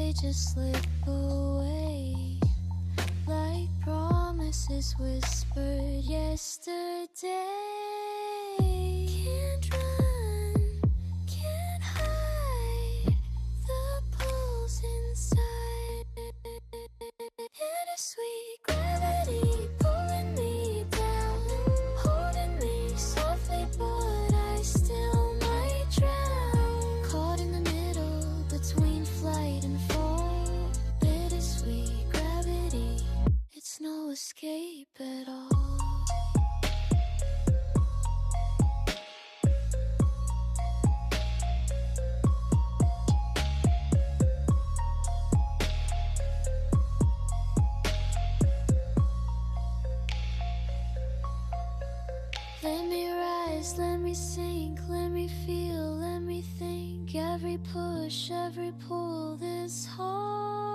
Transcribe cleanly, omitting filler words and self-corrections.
they just slip away like promises whispered yesterday. Can't run, can't hide the pulse inside. Bittersweet gravity pulling me down, holding me softly, but I still might drown. Caught in the middle between flight and fall. Bittersweet gravity, it's no escape at all. Let me rise, let me sink, let me feel, let me think. Every push, every pull, this heart